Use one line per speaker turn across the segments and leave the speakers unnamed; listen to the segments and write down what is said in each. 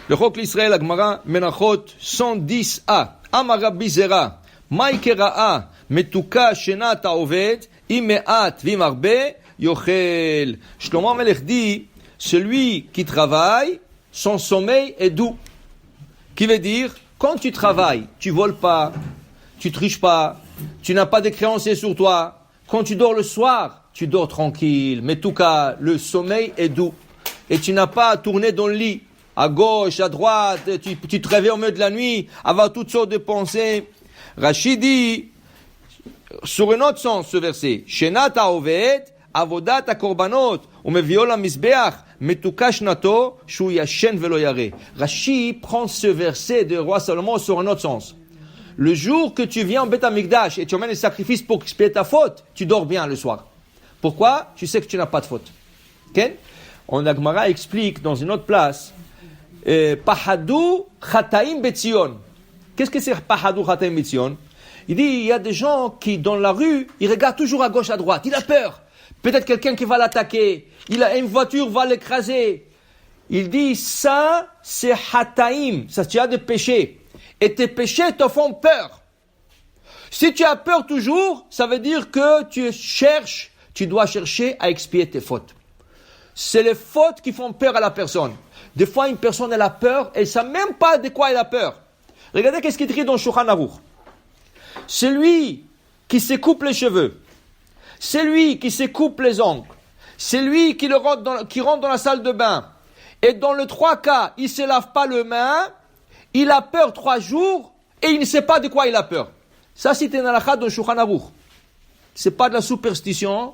Le Chok l'Israël, Agmara, Menachot 110a. Amar Rabbi Zera, Maïke Ra'a, Metuka Shenat Haoved, Imeat Vimarbe, Yochel. Shlomo Amelech dit, celui qui travaille, son sommeil est doux. Qui veut dire, quand tu travailles, tu voles pas, tu triches pas, tu n'as pas de créanciers sur toi. Quand tu dors le soir, tu dors tranquille. Mais en tout cas, le sommeil est doux. Et tu n'as pas à tourner dans le lit, à gauche, à droite, tu te réveilles au milieu de la nuit, avoir toutes sortes de pensées. Rachid dit, sur un autre sens, ce verset, Shenat haoved, avodat hakorbanot, umevio lamizbeach, metuka shnato, shu yashen velo yare. Rachid prend ce verset de roi Salomon sur un autre sens. Le jour que tu viens au Beth Amikdash et tu emmènes les sacrifices pour expier ta faute, tu dors bien le soir. Pourquoi? Tu sais que tu n'as pas de faute. Okay? On Agmara explique dans une autre place, Pahadou Chataim Betzion. Qu'est-ce que c'est Pahadou Chataim Betzion? Il dit, il y a des gens qui, dans la rue, ils regardent toujours à gauche, à droite. Il a peur. Peut-être quelqu'un qui va l'attaquer. Une voiture va l'écraser. Il dit, ça, c'est Chataim. Ça, tu as des péchés. Et tes péchés te font peur. Si tu as peur toujours, ça veut dire que tu dois chercher à expier tes fautes. C'est les fautes qui font peur à la personne. Des fois, une personne, elle a peur, elle ne sait même pas de quoi elle a peur. Regardez qu'est-ce qu'il écrit dans Shulchan Aruch. Celui qui se coupe les cheveux, celui qui se coupe les ongles, celui qui rentre dans la salle de bain, et dans les 3 cas, il ne se lave pas les mains, il a peur 3 jours, et il ne sait pas de quoi il a peur. Ça, c'est un halakha dans Shulchan Aruch. C'est pas de la superstition,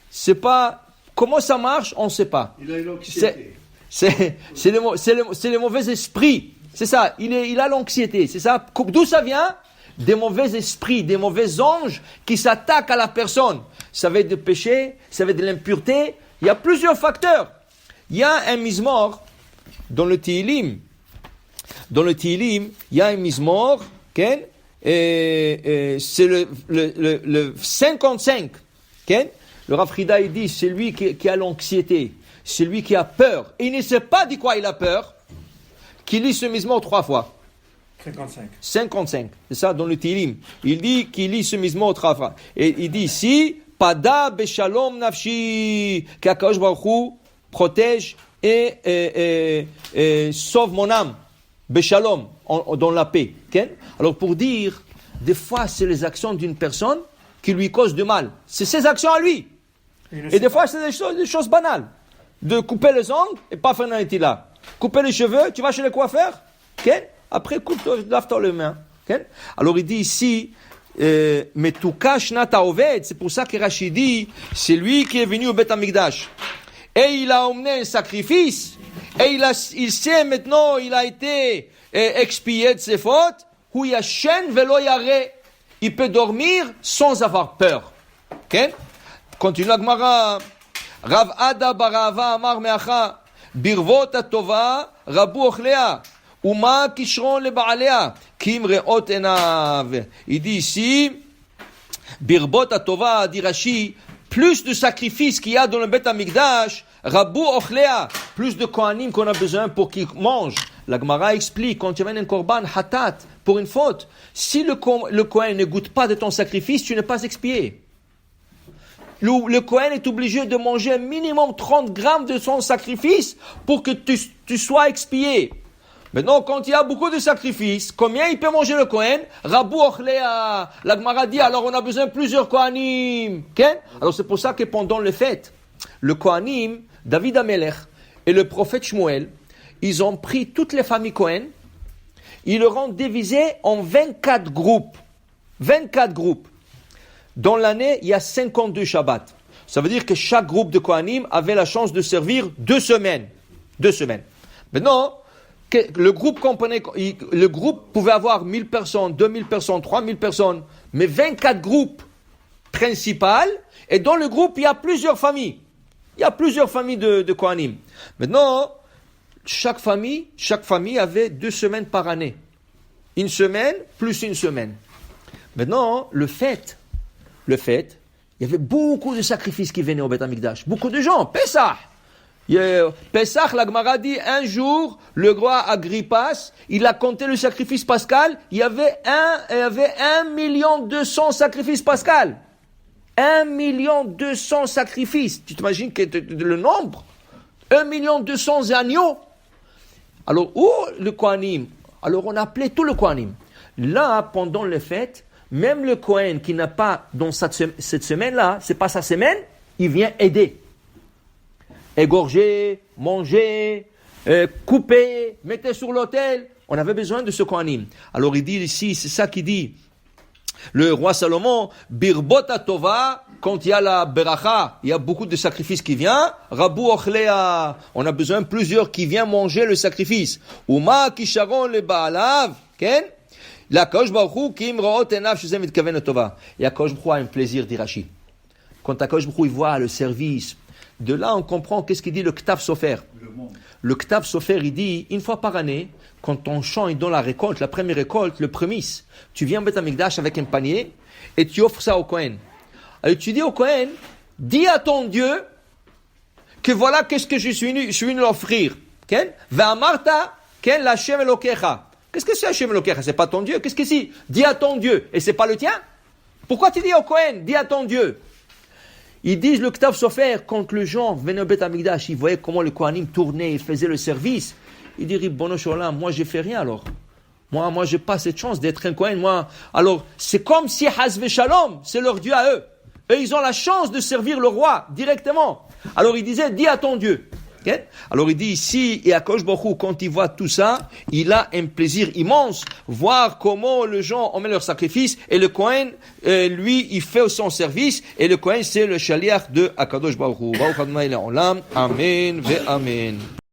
c'est pas... Comment ça marche, on ne sait pas.
Il a une anxiété.
C'est les mauvais esprits. C'est ça, il a l'anxiété. C'est ça. D'où ça vient? Des mauvais esprits, des mauvais anges qui s'attaquent à la personne. Ça va être des péchés, ça va être de l'impureté. Il y a plusieurs facteurs. Il y a un mizmor dans le Tehillim. Dans le Tehillim, il y a un mizmor, okay? C'est le 55. Okay? Le Rav Frida, il dit, c'est lui qui a l'anxiété, c'est lui qui a peur, et il ne sait pas de quoi il a peur, qui lit ce mizmor 3 fois. 55. C'est ça, dans le Tehillim. Il dit qu'il lit ce mizmor 3 fois. Et il dit ici, Pada beshalom nafshi, qu'Akadosh Baruch Hu protège et sauve mon âme, beshalom, dans la paix. Okay? Alors pour dire, des fois, c'est les actions d'une personne qui lui causent du mal. C'est ses actions à lui. Et des fois, c'est des choses banales. De couper les ongles et pas faire un là. Couper les cheveux, tu vas chez le coiffeur, okay? Après, lave-toi les mains. Okay? Alors, il dit ici, Metuka Shnat Haoved, c'est pour ça que Rachid dit, c'est lui qui est venu au Beth Amikdash. Et il a emmené un sacrifice, et il sait maintenant, il a été expié de ses fautes, Hu Yashen velo yare. Il peut dormir sans avoir peur. Okay? Continue la Gemara. Rav Ada barava amar meacha birvot atova rabu ochlea uma kishron lebaalea kim reot enav. Il dit ici birvot atova dit Rashi, plus de sacrifices qu'il y a dans le Beth Amikdash, rabu ochlea, plus de kohanim qu'on a besoin pour qu'ils mangent. La Gemara explique, quand tu amènes un korban hatat pour une faute, si le kohen ne goûte pas de ton sacrifice, tu n'es pas expié. Le kohen est obligé de manger minimum 30 grammes de son sacrifice pour que tu sois expié. Maintenant, quand il y a beaucoup de sacrifices, combien il peut manger le kohen? Rabu ochlea. La Gemara dit, alors on a besoin de plusieurs kohanim. Okay? Alors c'est pour ça que pendant les fêtes, le kohanim, David Amelech et le prophète Shmuel, ils ont pris toutes les familles Cohen, ils leur ont divisé en 24 groupes. 24 groupes. Dans l'année, il y a 52 Shabbats. Ça veut dire que chaque groupe de Kohanim avait la chance de servir 2 semaines. 2 semaines. Maintenant, le groupe pouvait avoir 1000 personnes, 2000 personnes, 3000 personnes, mais 24 groupes principaux, et dans le groupe, il y a plusieurs familles. Il y a plusieurs familles de Kohanim. Maintenant, chaque famille avait 2 semaines par année. Une semaine plus une semaine. Maintenant, le fait, il y avait beaucoup de sacrifices qui venaient au Beth Amikdash. Beaucoup de gens, Pessah. Pesach, la Gemara dit, un jour, le roi Agrippas, il a compté le sacrifice pascal, il y avait 1,2 million sacrifices pascal. 1,2 million sacrifices. Tu t'imagines le nombre? 1,2 million agneaux. Alors, où le Kohanim? Alors, on appelait tout le Kohanim. Là, pendant les fêtes, même le Kohen qui n'a pas, dans cette semaine-là, c'est pas sa semaine, il vient aider. Égorger, manger, couper, mettre sur l'autel. On avait besoin de ce Kohanim. Alors il dit ici, c'est ça qu'il dit. Le roi Salomon, Birbota Tova, quand il y a la Beracha, il y a beaucoup de sacrifices qui viennent. Rabu Ochlea, on a besoin plusieurs qui viennent manger le sacrifice. Uma Kisharon le Baalav, ken? La Kosh Baruch Kim Root Enav Shuzem Mitkaven Tova. Et la Kosh Baruch a un plaisir d'Irachi. Quand la Kosh Baruch il voit le service, de là, on comprend qu'est-ce qu'il dit le Ktav Sofer. Le Ktav Sofer, il dit, une fois par année, quand ton champ est dans la récolte, la première récolte, le prémisse, tu viens au Beth Amikdash avec un panier et tu offres ça au Kohen. Alors tu dis au Kohen, dis à ton Dieu que voilà qu'est-ce que je suis venu l'offrir. Ve'amarta, ken l'Hashem Elokecha. Qu'est-ce que c'est Hashem Elokecha? C'est pas ton Dieu. Qu'est-ce que c'est? Dis à ton Dieu. Et c'est pas le tien? Pourquoi tu dis au Kohen, dis à ton Dieu? Ils disent le Ktav Sofer, quand les gens venaient au Beth Amikdash, ils voyaient comment le Kohanim tournait, ils faisaient le service. Ils diraient, Bono Sholam, moi j'ai fait rien alors. Moi j'ai pas cette chance d'être un Kohen. Alors c'est comme si Hazve Shalom, c'est leur Dieu à eux. Eux, ils ont la chance de servir le roi directement. Alors il disait, dis à ton Dieu. Okay? Alors il dit ici, et à Kosh Baruch, quand il voit tout ça, il a un plaisir immense, voir comment les gens ont mis leur sacrifice, et le Kohen, lui, il fait son service, et le Kohen, c'est le shaliach de Akadosh Baruch Hu. Baruch Adonai Le'olam. Amen ve Amen.